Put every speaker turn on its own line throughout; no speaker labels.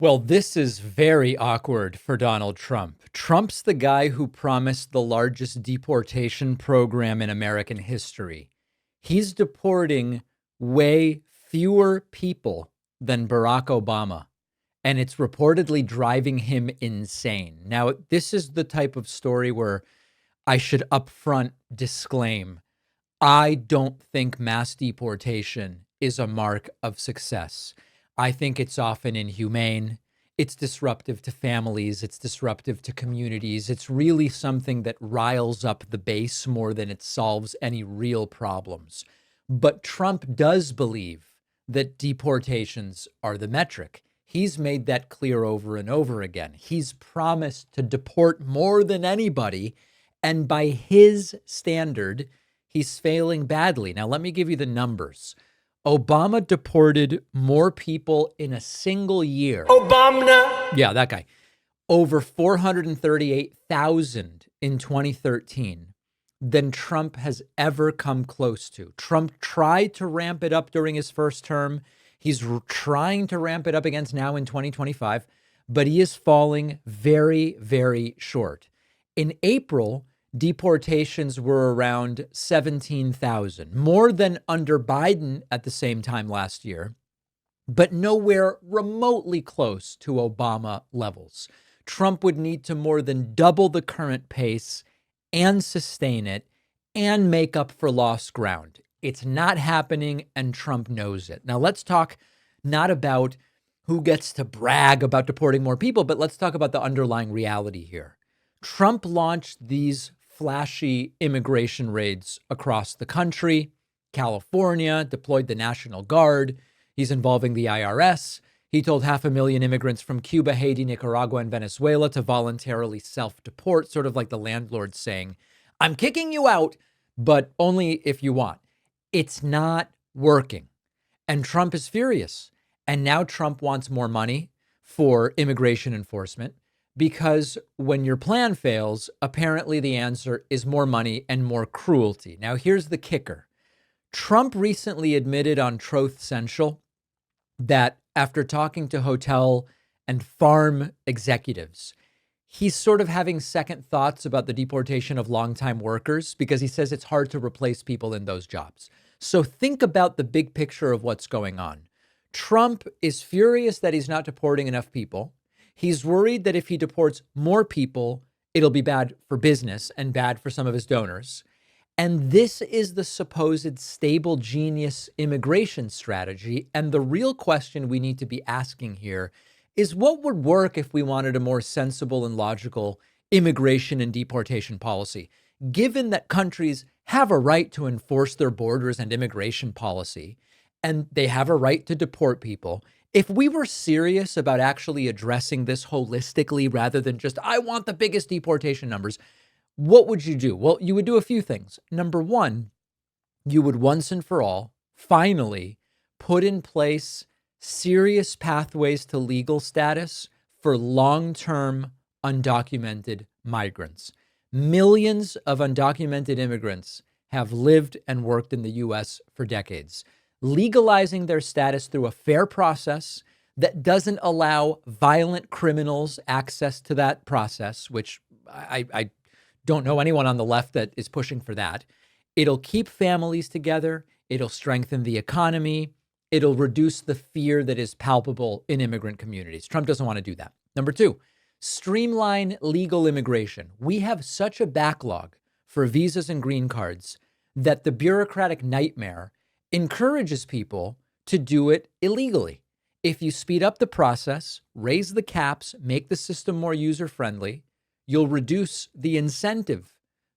Well, this is very awkward for Donald Trump. Trump's the guy who promised the largest deportation program in American history. He's deporting way fewer people than Barack Obama, and it's reportedly driving him insane. Now, this is the type of story where I should upfront disclaim I don't think mass deportation is a mark of success. I think it's often inhumane. It's disruptive to families. It's disruptive to communities. It's really something that riles up the base more than it solves any real problems. But Trump does believe that deportations are the metric. He's made that clear over and over again. He's promised to deport more than anybody. And by his standard, he's failing badly. Now, let me give you the numbers. Obama deported more people in a single year. Obama. Yeah, that guy. Over 438,000 in 2013 than Trump has ever come close to. Trump tried to ramp it up during his first term. He's trying to ramp it up against now in 2025, but he is falling very, very short. In April, deportations were around 17,000, more than under Biden at the same time last year, but nowhere remotely close to Obama levels. Trump would need to more than double the current pace and sustain it and make up for lost ground. It's not happening, and Trump knows it. Now, let's talk not about who gets to brag about deporting more people, but let's talk about the underlying reality here. Trump launched these flashy immigration raids across the country. California deployed the National Guard. He's involving the IRS. He told 500,000 immigrants from Cuba, Haiti, Nicaragua, and Venezuela to voluntarily self-deport, sort of like the landlord saying, I'm kicking you out, but only if you want. It's not working. And Trump is furious. And now Trump wants more money for immigration enforcement because when your plan fails, apparently the answer is more money and more cruelty. Now, here's the kicker. Trump recently admitted on Truth Central that after talking to hotel and farm executives, he's sort of having second thoughts about the deportation of longtime workers because he says it's hard to replace people in those jobs. So think about the big picture of what's going on. Trump is furious that he's not deporting enough people. He's worried that if he deports more people, it'll be bad for business and bad for some of his donors. And this is the supposed stable genius immigration strategy. And the real question we need to be asking here is what would work if we wanted a more sensible and logical immigration and deportation policy, given that countries have a right to enforce their borders and immigration policy, and they have a right to deport people. If we were serious about actually addressing this holistically rather than just, I want the biggest deportation numbers, what would you do? Well, you would do a few things. Number one, you would once and for all, finally, put in place serious pathways to legal status for long-term undocumented migrants. Millions of undocumented immigrants have lived and worked in the U.S. for decades. Legalizing their status through a fair process that doesn't allow violent criminals access to that process, which I don't know anyone on the left that is pushing for that. It'll keep families together. It'll strengthen the economy. It'll reduce the fear that is palpable in immigrant communities. Trump doesn't want to do that. Number two, streamline legal immigration. We have such a backlog for visas and green cards that the bureaucratic nightmare encourages people to do it illegally. If you speed up the process, raise the caps, make the system more user-friendly, you'll reduce the incentive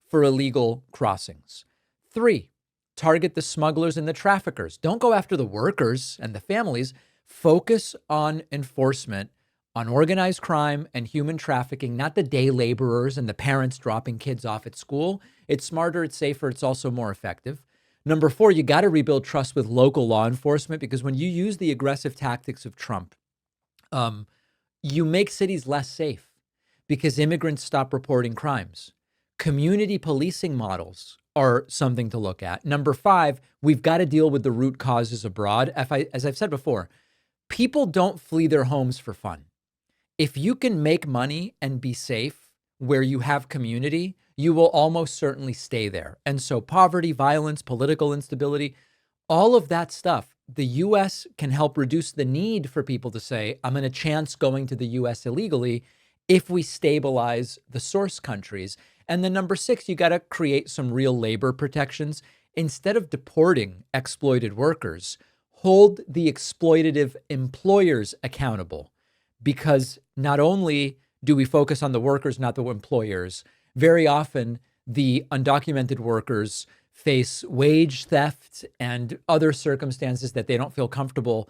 for illegal crossings. Three, target the smugglers and the traffickers. Don't go after the workers and the families. Focus on enforcement on organized crime and human trafficking, not the day laborers and the parents dropping kids off at school. It's smarter, it's safer, it's also more effective. Number four, you got to rebuild trust with local law enforcement because when you use the aggressive tactics of Trump, you make cities less safe because immigrants stop reporting crimes. Community policing models are something to look at. Number five, we've got to deal with the root causes abroad. As I've said before, people don't flee their homes for fun. If you can make money and be safe where you have community, you will almost certainly stay there. And so poverty, violence, political instability, all of that stuff, the US can help reduce the need for people to say, I'm going to chance going to the US illegally if we stabilize the source countries. And then number six, you got to create some real labor protections. Instead of deporting exploited workers, hold the exploitative employers accountable, because not only do we focus on the workers, not the employers, very often the undocumented workers face wage theft and other circumstances that they don't feel comfortable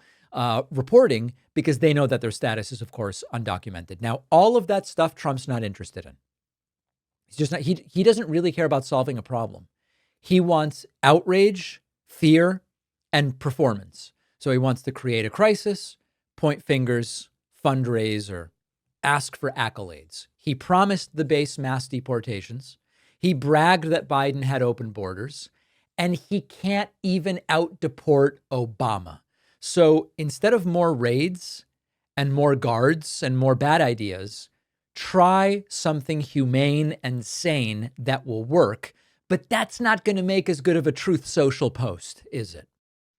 reporting because they know that their status is, of course, undocumented. Now, all of that stuff Trump's not interested in. He's just not, he doesn't really care about solving a problem. He wants outrage, fear, and performance. So he wants to create a crisis, point fingers, fundraise, or ask for accolades. He promised the base mass deportations. He bragged that Biden had open borders, and he can't even out-deport Obama. So instead of more raids and more guards and more bad ideas, try something humane and sane that will work. But that's not going to make as good of a Truth Social post, is it?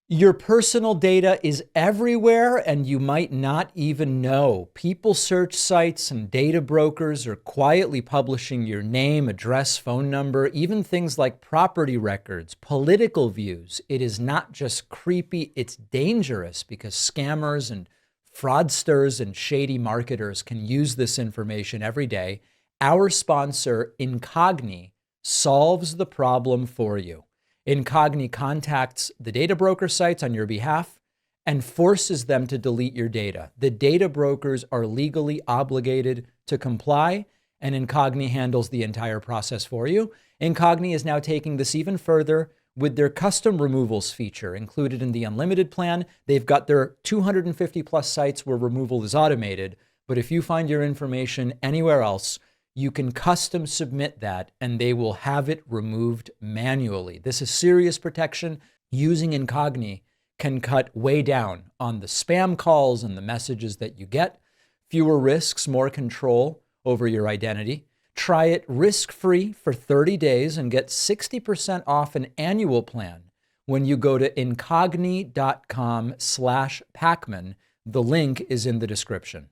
Your personal data is everywhere, and you might not even know. People search sites and data brokers are quietly publishing your name, address, phone number, even things like property records, political views. It is not just creepy, it's dangerous because scammers and fraudsters and shady marketers can use this information every day. Our sponsor, Incogni, solves the problem for you. Incogni contacts the data broker sites on your behalf and forces them to delete your data. The data brokers are legally obligated to comply, and Incogni handles the entire process for you. Incogni is now taking this even further with their custom removals feature included in the unlimited plan. They've got their 250 plus sites where removal is automated, but if you find your information anywhere else, you can custom submit that and they will have it removed manually. This is serious protection. Using Incogni can cut way down on the spam calls and the messages that you get. Fewer risks, more control over your identity. Try it risk-free for 30 days and get 60% off an annual plan when you go to incogni.com/Pacman. The link is in the description.